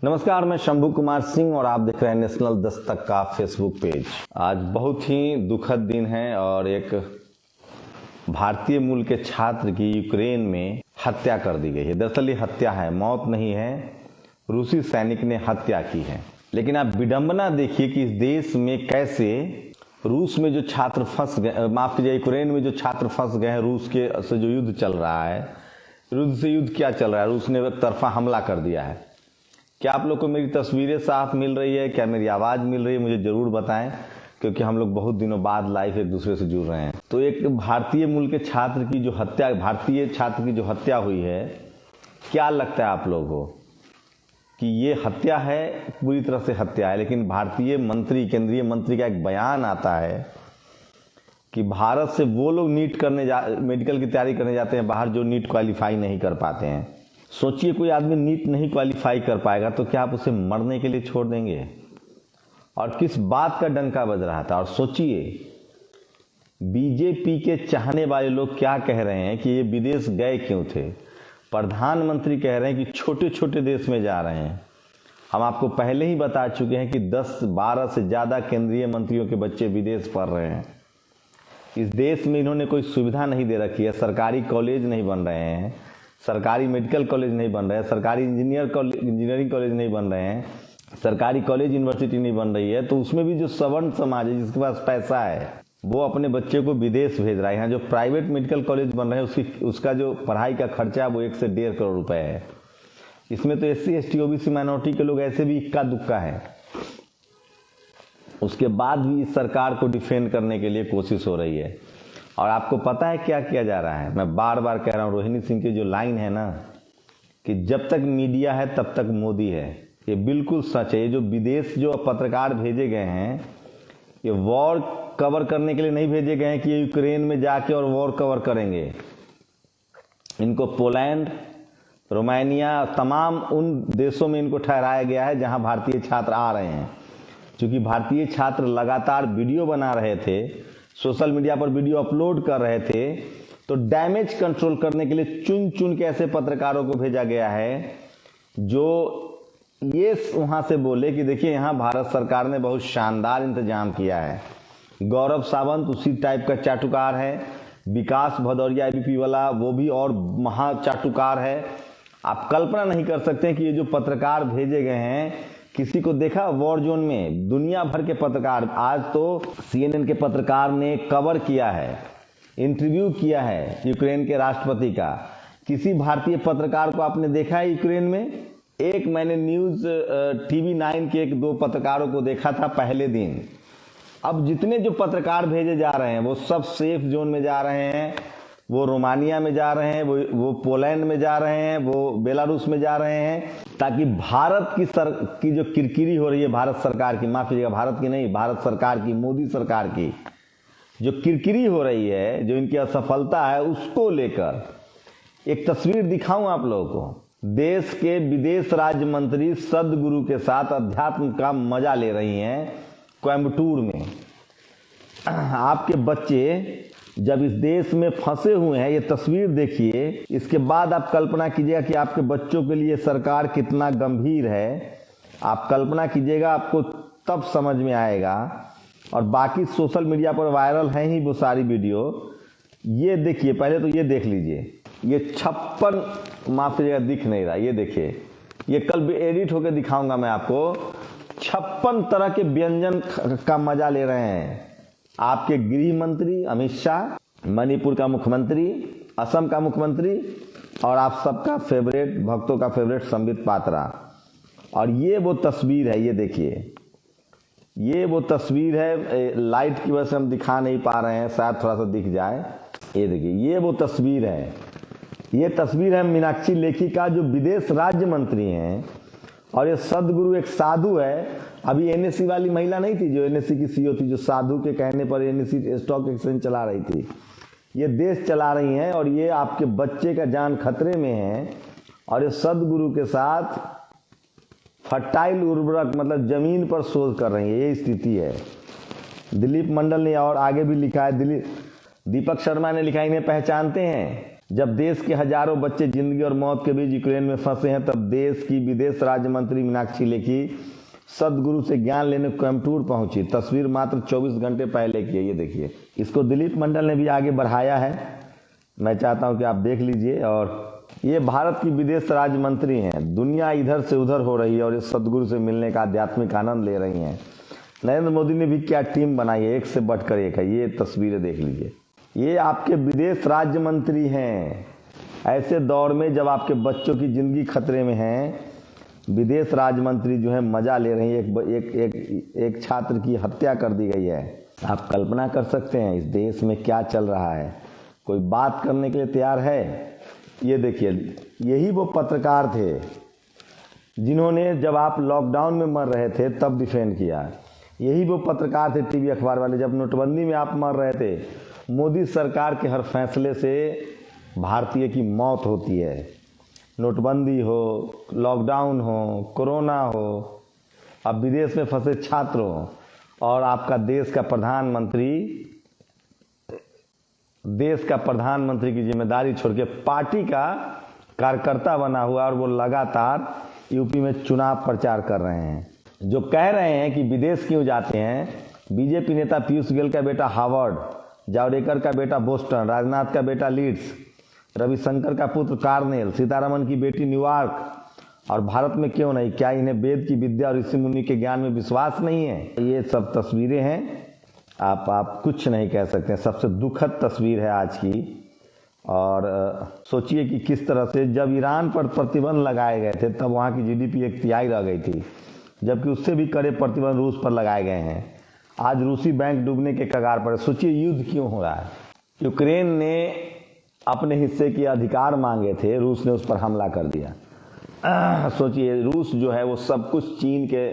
नमस्कार, मैं शंभू कुमार सिंह और आप देख रहे हैं नेशनल दस्तक का फेसबुक पेज। आज बहुत ही दुखद दिन है और एक भारतीय मूल के छात्र की यूक्रेन में हत्या कर दी गई है। दरअसल ये हत्या है, मौत नहीं है, रूसी सैनिक ने हत्या की है। लेकिन आप विडंबना देखिए कि इस देश में कैसे रूस में जो छात्र फंस गए, माफ कीजिए, यूक्रेन में जो छात्र फंस गए हैं, रूस के से जो युद्ध चल रहा है, रूस से युद्ध क्या चल रहा है, रूस ने एक तरफा हमला कर दिया है। क्या आप लोग को मेरी तस्वीरें साफ मिल रही है, क्या मेरी आवाज़ मिल रही है, मुझे ज़रूर बताएं, क्योंकि हम लोग बहुत दिनों बाद लाइव एक दूसरे से जुड़ रहे हैं। तो एक भारतीय मूल के छात्र की जो हत्या, भारतीय छात्र की जो हत्या हुई है, क्या लगता है आप लोगों को कि ये हत्या है? पूरी तरह से हत्या है। लेकिन भारतीय मंत्री, केंद्रीय मंत्री का एक बयान आता है कि भारत से वो लोग मेडिकल की तैयारी करने जाते हैं बाहर जो नीट क्वालिफाई नहीं कर पाते हैं। सोचिए, कोई आदमी नीट नहीं क्वालिफाई कर पाएगा तो क्या आप उसे मरने के लिए छोड़ देंगे? और किस बात का डंका बज रहा था। और सोचिए, बीजेपी के चाहने वाले लोग क्या कह रहे हैं कि ये विदेश गए क्यों थे। प्रधानमंत्री कह रहे हैं कि छोटे छोटे देश में जा रहे हैं। हम आपको पहले ही बता चुके हैं कि 10-12 से ज़्यादा केंद्रीय मंत्रियों के बच्चे विदेश पढ़ रहे हैं। इस देश में इन्होंने कोई सुविधा नहीं दे रखी है। सरकारी कॉलेज नहीं बन रहे हैं, सरकारी मेडिकल कॉलेज नहीं बन रहे हैं, सरकारी इंजीनियरिंग कॉलेज नहीं बन रहे हैं, सरकारी कॉलेज यूनिवर्सिटी नहीं बन रही है। तो उसमें भी जो सवर्ण समाज है, जिसके पास पैसा है, वो अपने बच्चे को विदेश भेज रहा है। यहाँ जो प्राइवेट मेडिकल कॉलेज बन रहे हैं, उसका जो पढ़ाई का खर्चा है वो 1 से 1.5 करोड़ रुपए है। इसमें तो SC, ST, OBC माइनॉरिटी के लोग ऐसे भी इक्का दुक्का है। उसके बाद भी इस सरकार को डिफेंड करने के लिए कोशिश हो रही है। और आपको पता है क्या किया जा रहा है? मैं बार बार कह रहा हूँ, रोहिणी सिंह की जो लाइन है ना कि जब तक मीडिया है तब तक मोदी है, ये बिल्कुल सच है। ये जो विदेश जो पत्रकार भेजे गए हैं, ये वॉर कवर करने के लिए नहीं भेजे गए हैं कि ये यूक्रेन में जाके और वॉर कवर करेंगे। इनको पोलैंड, रोमानिया, तमाम उन देशों में इनको ठहराया गया है जहां भारतीय छात्र आ रहे हैं। क्योंकि भारतीय छात्र लगातार वीडियो बना रहे थे, सोशल मीडिया पर वीडियो अपलोड कर रहे थे, तो डैमेज कंट्रोल करने के लिए चुन चुन के ऐसे पत्रकारों को भेजा गया है जो ये वहां से बोले कि देखिए यहाँ भारत सरकार ने बहुत शानदार इंतजाम किया है। गौरव सावंत उसी टाइप का चाटुकार है, विकास भदौरिया ABP वाला वो भी और महा चाटुकार है। आप कल्पना नहीं कर सकते कि ये जो पत्रकार भेजे गए हैं, किसी को देखा वॉर जोन में? दुनिया भर के पत्रकार, आज तो CNN के पत्रकार ने कवर किया है, इंटरव्यू किया है यूक्रेन के राष्ट्रपति का। किसी भारतीय पत्रकार को आपने देखा है यूक्रेन में? एक मैंने न्यूज TV9 के 1-2 पत्रकारों को देखा था पहले दिन। अब जितने जो पत्रकार भेजे जा रहे हैं वो सब सेफ जोन में जा रहे हैं। वो रोमानिया में जा रहे हैं, वो पोलैंड में जा रहे हैं, वो बेलारूस में जा रहे हैं, ताकि भारत की जो किरकिरी हो रही है, भारत सरकार की, माफ कीजिएगा, भारत की नहीं, भारत सरकार की, मोदी सरकार की जो किरकिरी हो रही है, जो इनकी असफलता है, उसको लेकर एक तस्वीर दिखाऊं आप लोगों को। देश के विदेश राज्य मंत्री सदगुरु के साथ अध्यात्म का मजा ले रही हैं कोयम्बटूर में। आपके बच्चे जब इस देश में फंसे हुए हैं, ये तस्वीर देखिए, इसके बाद आप कल्पना कीजिएगा कि आपके बच्चों के लिए सरकार कितना गंभीर है। आप कल्पना कीजिएगा, आपको तब समझ में आएगा। और बाकी सोशल मीडिया पर वायरल हैं ही वो सारी वीडियो। ये देखिए, पहले तो ये देख लीजिए, ये 56, माफ कीजिएगा दिख नहीं रहा, ये देखिए, ये कल एडिट होकर दिखाऊंगा मैं आपको। 56 तरह के व्यंजन का मजा ले रहे हैं आपके गृह मंत्री अमित शाह, मणिपुर का मुख्यमंत्री, असम का मुख्यमंत्री, और आप सबका फेवरेट, भक्तों का फेवरेट संबित पात्रा। और ये वो तस्वीर है, ये देखिए, ये वो तस्वीर है। लाइट की वजह से हम दिखा नहीं पा रहे हैं, शायद थोड़ा सा दिख जाए। ये देखिए, ये वो तस्वीर है। ये तस्वीर है मीनाक्षी लेखी का, जो विदेश राज्य मंत्री हैं। और ये सदगुरु एक साधु है। अभी NSE वाली महिला नहीं थी जो NSE की CEO थी, जो साधु के कहने पर NSE स्टॉक एक्सचेंज चला रही थी, ये देश चला रही हैं। और ये आपके बच्चे का जान खतरे में है। और ये सदगुरु के साथ फर्टाइल उर्वरक, मतलब जमीन पर शोध कर रही है, ये स्थिति है। दिलीप मंडल ने और आगे भी लिखा है, दीपक शर्मा ने लिखा, इन्हें पहचानते हैं, जब देश के हजारों बच्चे जिंदगी और मौत के बीच यूक्रेन में फंसे हैं, तब देश की विदेश राज्य मंत्री मीनाक्षी लेखी सदगुरु से ज्ञान लेने कोयम्बटूर पहुंची। तस्वीर मात्र 24 घंटे पहले की है, ये देखिए। इसको दिलीप मंडल ने भी आगे बढ़ाया है, मैं चाहता हूं कि आप देख लीजिए। और ये भारत की विदेश राज्य मंत्री हैं। दुनिया इधर से उधर हो रही है और इस सदगुरु से मिलने का आध्यात्मिक आनंद ले रही हैं। नरेंद्र मोदी ने भी क्या टीम बनाई है, एक से बढ़कर एक है। ये तस्वीरें देख लीजिए, ये आपके विदेश राज्य मंत्री हैं। ऐसे दौर में जब आपके बच्चों की जिंदगी खतरे में है, विदेश राज्य मंत्री जो है मजा ले रही है। एक छात्र की हत्या कर दी गई है। आप कल्पना कर सकते हैं इस देश में क्या चल रहा है। कोई बात करने के लिए तैयार है? ये देखिए, यही वो पत्रकार थे जिन्होंने जब आप लॉकडाउन में मर रहे थे तब डिफेंड किया। यही वो पत्रकार थे, टीवी अखबार वाले, जब नोटबंदी में आप मर रहे थे। मोदी सरकार के हर फैसले से भारतीय की मौत होती है। नोटबंदी हो, लॉकडाउन हो, कोरोना हो, अब विदेश में फंसे छात्र हो, और आपका देश का प्रधानमंत्री की जिम्मेदारी छोड़ के पार्टी का कार्यकर्ता बना हुआ, और वो लगातार यूपी में चुनाव प्रचार कर रहे हैं। जो कह रहे हैं कि विदेश क्यों जाते हैं, बीजेपी नेता पीयूष गोयल का बेटा हार्वर्ड, जावड़ेकर का बेटा बोस्टन, राजनाथ का बेटा लीड्स, रविशंकर का पुत्र कार्नेल, सीतारमन की बेटी न्यूयॉर्क, और भारत में क्यों नहीं? क्या इन्हें वेद की विद्या और ऋषि मुनि के ज्ञान में विश्वास नहीं है? ये सब तस्वीरें हैं, आप कुछ नहीं कह सकते। सबसे दुखद तस्वीर है आज की। और सोचिए कि किस तरह से जब ईरान पर प्रतिबंध लगाए गए थे तब वहाँ की जीडीपी 1/3 रह गई थी, जबकि उससे भी कड़े प्रतिबंध रूस पर लगाए गए हैं। आज रूसी बैंक डूबने के कगार पर। सोचिए युद्ध क्यों हो रहा है। यूक्रेन ने अपने हिस्से के अधिकार मांगे थे, रूस ने उस पर हमला कर दिया। सोचिए, रूस जो है वो सब कुछ चीन के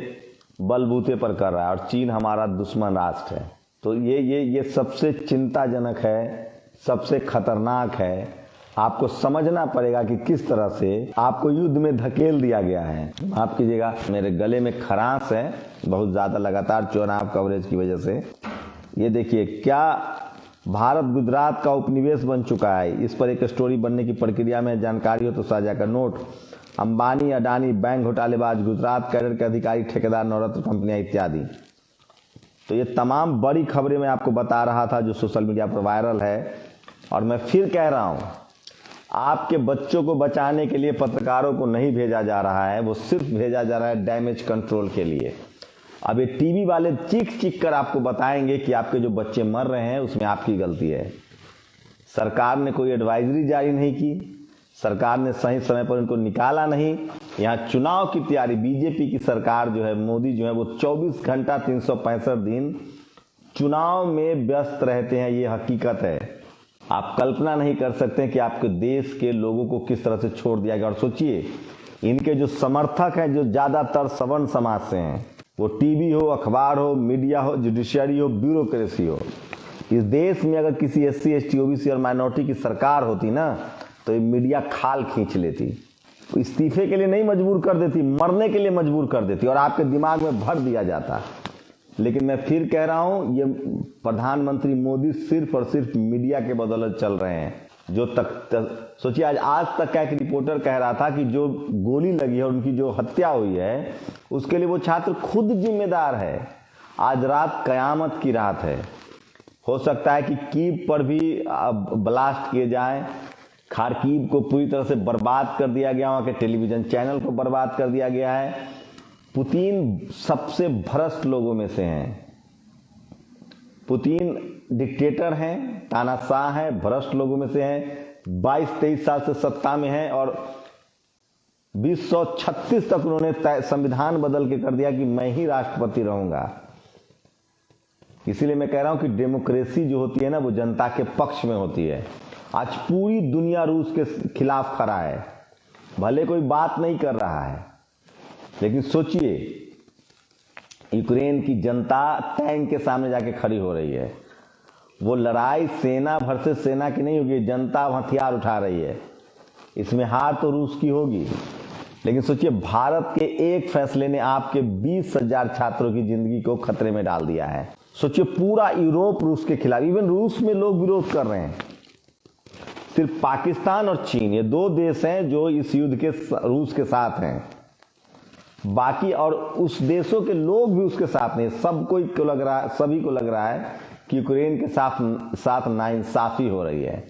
बलबूते पर कर रहा है, और चीन हमारा दुश्मन राष्ट्र है। तो ये सबसे चिंताजनक है, सबसे खतरनाक है। आपको समझना पड़ेगा कि किस तरह से आपको युद्ध में धकेल दिया गया है। माफ कीजिएगा, मेरे गले में खरांश है बहुत ज़्यादा, लगातार चुनाव कवरेज की वजह से। ये देखिए, क्या भारत गुजरात का उपनिवेश बन चुका है। इस पर एक स्टोरी बनने की प्रक्रिया में, जानकारी हो तो साझा कर। नोट: अंबानी, अडानी, बैंक घोटालेबाज, गुजरात कैडर के अधिकारी, ठेकेदार, नवरत्न कंपनियां इत्यादि। तो ये तमाम बड़ी खबरें मैं आपको बता रहा था जो सोशल मीडिया पर वायरल है। और मैं फिर कह रहा हूं, आपके बच्चों को बचाने के लिए पत्रकारों को नहीं भेजा जा रहा है, वो सिर्फ भेजा जा रहा है डैमेज कंट्रोल के लिए। अब ये टीवी वाले चीख चीख कर आपको बताएंगे कि आपके जो बच्चे मर रहे हैं उसमें आपकी गलती है। सरकार ने कोई एडवाइजरी जारी नहीं की, सरकार ने सही समय पर उनको निकाला नहीं। यहाँ चुनाव की तैयारी, बीजेपी की सरकार जो है, मोदी जो है, वो 24 घंटा 365 दिन चुनाव में व्यस्त रहते हैं। ये हकीकत है। आप कल्पना नहीं कर सकते कि आपके देश के लोगों को किस तरह से छोड़ दिया गया। और सोचिए, इनके जो समर्थक हैं, जो ज्यादातर सवर्ण समाज से हैं, वो टीवी हो, अखबार हो, मीडिया हो, जुडिशियरी हो, ब्यूरोक्रेसी हो, इस देश में अगर किसी SC, ST, OBC और माइनॉरिटी की सरकार होती ना, तो ये मीडिया खाल खींच लेती, इस्तीफे के लिए नहीं मजबूर कर देती, मरने के लिए मजबूर कर देती, और आपके दिमाग में भर दिया जाता। लेकिन मैं फिर कह रहा हूं, ये प्रधानमंत्री मोदी सिर्फ और सिर्फ मीडिया के बदौलत चल रहे हैं। जो सोचिए, आज तक का एक रिपोर्टर कह रहा था कि जो गोली लगी है, उनकी जो हत्या हुई है, उसके लिए वो छात्र खुद जिम्मेदार है। आज रात कयामत की रात है। हो सकता है कि कीव पर भी ब्लास्ट किए जाएं। खार्किव को पूरी तरह से बर्बाद कर दिया गया, वहां के टेलीविजन चैनल को बर्बाद कर दिया गया है। पुतिन सबसे भ्रष्ट लोगों में से हैं। पुतिन डिक्टेटर हैं, तानाशाह हैं, भ्रष्ट लोगों में से हैं। 22-23 साल से सत्ता में हैं, और 2036 तक उन्होंने संविधान बदल के कर दिया कि मैं ही राष्ट्रपति रहूंगा। इसीलिए मैं कह रहा हूं कि डेमोक्रेसी जो होती है ना, वो जनता के पक्ष में होती है। आज पूरी दुनिया रूस के खिलाफ खड़ा है, भले कोई बात नहीं कर रहा है, लेकिन सोचिए, यूक्रेन की जनता टैंक के सामने जाके खड़ी हो रही है। वो लड़ाई सेना वर्सेस सेना की नहीं होगी, जनता हथियार उठा रही है। इसमें हार तो रूस की होगी, लेकिन सोचिए, भारत के एक फैसले ने आपके 20,000 छात्रों की जिंदगी को खतरे में डाल दिया है। सोचिए, पूरा यूरोप रूस के खिलाफ, इवन रूस में लोग विरोध कर रहे हैं। सिर्फ पाकिस्तान और चीन, ये दो देश हैं जो इस युद्ध के रूस के साथ हैं। बाकी और उस देशों के लोग भी उसके साथ नहीं। सभी को लग रहा है कि यूक्रेन के साथ नाइंसाफी हो रही है।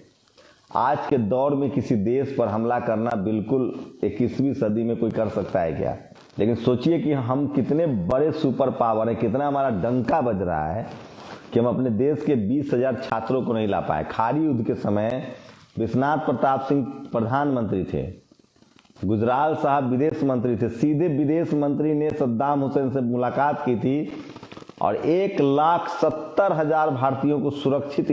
आज के दौर में किसी देश पर हमला करना बिल्कुल 21वीं सदी में कोई कर सकता है क्या? लेकिन सोचिए कि हम कितने बड़े सुपर पावर हैं, कितना हमारा डंका बज रहा है कि हम अपने देश के 20,000 छात्रों को नहीं ला पाए। खाड़ी युद्ध के समय विश्वनाथ प्रताप सिंह प्रधानमंत्री थे, गुजराल साहब विदेश मंत्री थे। सीधे विदेश मंत्री ने सद्दाम हुसैन से मुलाकात की थी और 1,70,000 भारतीयों को सुरक्षित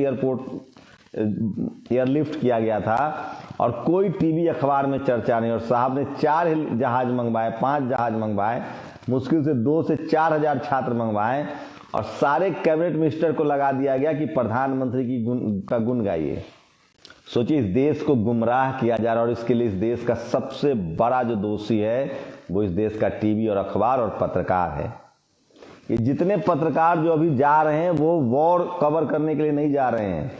एयरलिफ्ट किया गया था और कोई टीवी अखबार में चर्चा नहीं। और साहब ने 4 जहाज मंगवाए, 5 जहाज मंगवाए, मुश्किल से 2 से 4,000 छात्र मंगवाए और सारे कैबिनेट मिनिस्टर को लगा दिया गया कि प्रधानमंत्री का गुण गाइए। सोचिए, इस देश को गुमराह किया जा रहा है और इसके लिए इस देश का सबसे बड़ा जो दोषी है वो इस देश का टीवी और अखबार और पत्रकार है। ये जितने पत्रकार जो अभी जा रहे हैं वो वॉर कवर करने के लिए नहीं जा रहे हैं,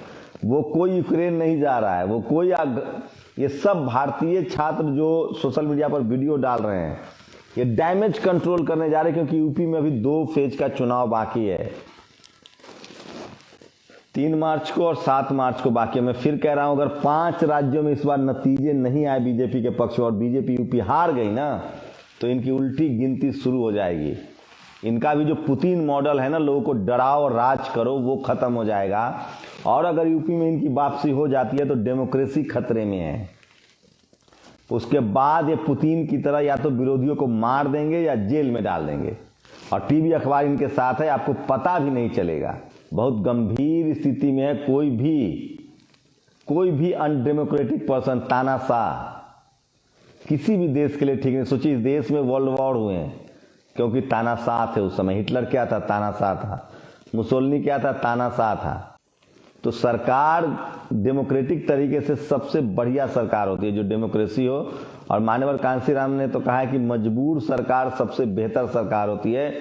वो कोई यूक्रेन नहीं जा रहा है, वो कोई ये सब भारतीय छात्र जो सोशल मीडिया पर वीडियो डाल रहे हैं ये डैमेज कंट्रोल करने जा रहे हैं, क्योंकि यूपी में अभी 2 फेज का चुनाव बाकी है, 3 मार्च को और 7 मार्च को बाकी है। मैं फिर कह रहा हूं, अगर 5 राज्यों में इस बार नतीजे नहीं आए बीजेपी के पक्ष में और बीजेपी यूपी हार गई ना, तो इनकी उल्टी गिनती शुरू हो जाएगी। इनका भी जो पुतिन मॉडल है ना, लोगों को डराओ और राज करो, वो खत्म हो जाएगा। और अगर यूपी में इनकी वापसी हो जाती है तो डेमोक्रेसी खतरे में है। उसके बाद ये पुतिन की तरह या तो विरोधियों को मार देंगे या जेल में डाल देंगे और टीवी अखबार इनके साथ है, आपको पता भी नहीं चलेगा। बहुत गंभीर स्थिति में है। कोई भी अनडेमोक्रेटिक पर्सन, तानाशाह, किसी भी देश के लिए ठीक नहीं। सोचिए, इस देश में वर्ल्ड वॉर हुए हैं क्योंकि तानाशाह थे उस समय। हिटलर क्या था? तानाशाह था। मुसोलिनी क्या था? तानाशाह था। तो सरकार डेमोक्रेटिक तरीके से सबसे बढ़िया सरकार होती है जो डेमोक्रेसी हो। और मान्यवर कांशीराम ने तो कहा है कि मजबूर सरकार सबसे बेहतर सरकार होती है,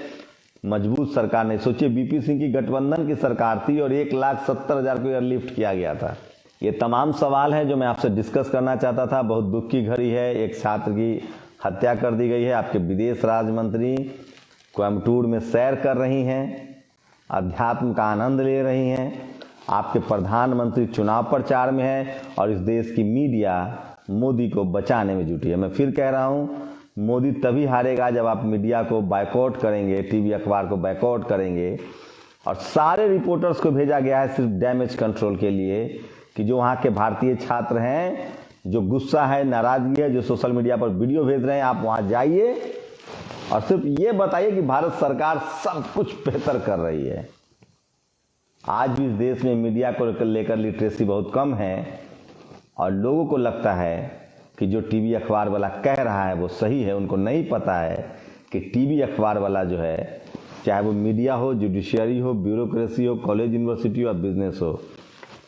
मजबूत सरकार नहीं। सोचिए, बीपी सिंह की गठबंधन की सरकार थी और 1,70,000 को एयरलिफ्ट किया गया था। ये तमाम सवाल हैं जो मैं आपसे डिस्कस करना चाहता था। बहुत दुख की घड़ी है, एक छात्र की हत्या कर दी गई है। आपके विदेश राज्य मंत्री कोयम्बटूर में सैर कर रही हैं, अध्यात्म का आनंद ले रही हैं। आपके प्रधानमंत्री चुनाव प्रचार में है और इस देश की मीडिया मोदी को बचाने में जुटी है। मैं फिर कह रहा हूं, मोदी तभी हारेगा जब आप मीडिया को बायकॉट करेंगे, टीवी अखबार को बायकॉट करेंगे। और सारे रिपोर्टर्स को भेजा गया है सिर्फ डैमेज कंट्रोल के लिए कि जो वहाँ के भारतीय छात्र हैं, जो गुस्सा है, नाराजगी है, जो सोशल मीडिया पर वीडियो भेज रहे हैं, आप वहाँ जाइए और सिर्फ ये बताइए कि भारत सरकार सब कुछ बेहतर कर रही है। आज भी इस देश में मीडिया को लेकर लिटरेसी बहुत कम है और लोगों को लगता है कि जो टीवी अखबार वाला कह रहा है वो सही है। उनको नहीं पता है कि टीवी अखबार वाला जो है, चाहे वो मीडिया हो, जुडिशियरी हो, ब्यूरोक्रेसी हो, कॉलेज यूनिवर्सिटी हो या बिजनेस हो,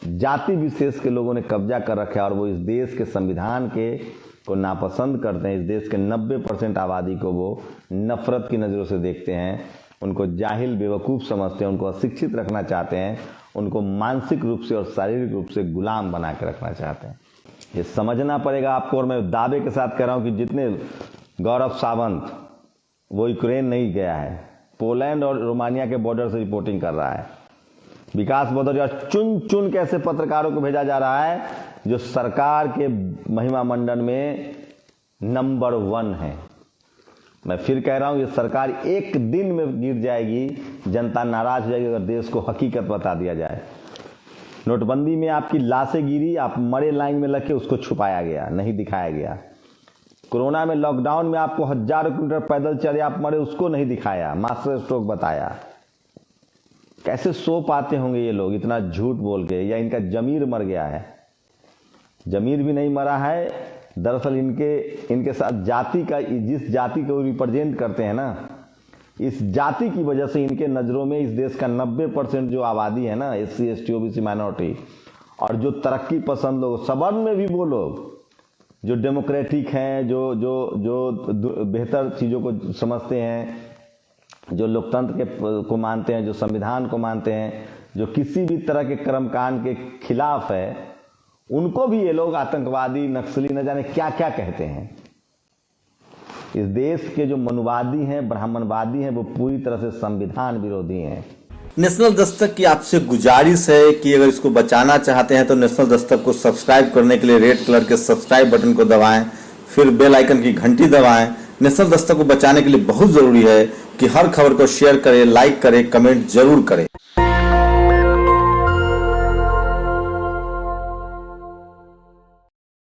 जाति विशेष के लोगों ने कब्जा कर रखा है और वो इस देश के संविधान को नापसंद करते हैं। इस देश के 90% आबादी को वो नफरत की नज़रों से देखते हैं, उनको जाहिल बेवकूफ़ समझते हैं, उनको अशिक्षित रखना चाहते हैं, उनको मानसिक रूप से और शारीरिक रूप से गुलाम बना के रखना चाहते हैं। ये समझना पड़ेगा आपको। और मैं दावे के साथ कह रहा हूँ कि जितने गौरव सावंत, वो यूक्रेन नहीं गया है, पोलैंड और रोमानिया के बॉर्डर से रिपोर्टिंग कर रहा है। विकास भदौरिया चुन चुन के ऐसे पत्रकारों को भेजा जा रहा है जो सरकार के महिमा मंडन में नंबर 1 है। मैं फिर कह रहा हूं, ये सरकार एक दिन में गिर जाएगी, जनता नाराज हो जाएगी अगर देश को हकीकत बता दिया जाए। नोटबंदी में आपकी लाशें गिरी, आप मरे लाइन में लग के उसको छुपाया गया, नहीं दिखाया गया। कोरोना में, लॉकडाउन में आपको हजारों किलोमीटर पैदल चले, आप मरे, उसको नहीं दिखाया, मास्टर स्ट्रोक बताया। कैसे सो पाते होंगे ये लोग इतना झूठ बोल के? या इनका जमीर मर गया है? जमीर भी नहीं मरा है। दरअसल इनके साथ जाति का, जिस जाति को रिप्रेजेंट करते हैं ना, इस जाति की वजह से इनके नज़रों में इस देश का 90% जो आबादी है ना, SC ST OBC माइनॉरिटी, और जो तरक्की पसंद लोग, सवर्ण में भी वो लोग जो डेमोक्रेटिक हैं, जो बेहतर चीज़ों को समझते हैं, जो लोकतंत्र को मानते हैं, जो संविधान को मानते हैं, जो किसी भी तरह के कर्मकांड के खिलाफ है, उनको भी ये लोग आतंकवादी, नक्सली, न जाने क्या क्या कहते हैं। इस देश के जो मनुवादी हैं, ब्राह्मणवादी हैं, वो पूरी तरह से संविधान विरोधी हैं। नेशनल दस्तक की आपसे गुजारिश है कि अगर इसको बचाना चाहते हैं तो नेशनल दस्तक को सब्सक्राइब करने के लिए रेड कलर के सब्सक्राइब बटन को दबाएं, फिर बेल आइकन की घंटी दबाएं। नेशनल दस्तक को बचाने के लिए बहुत जरूरी है कि हर खबर को शेयर करें, लाइक करें, कमेंट जरूर करें।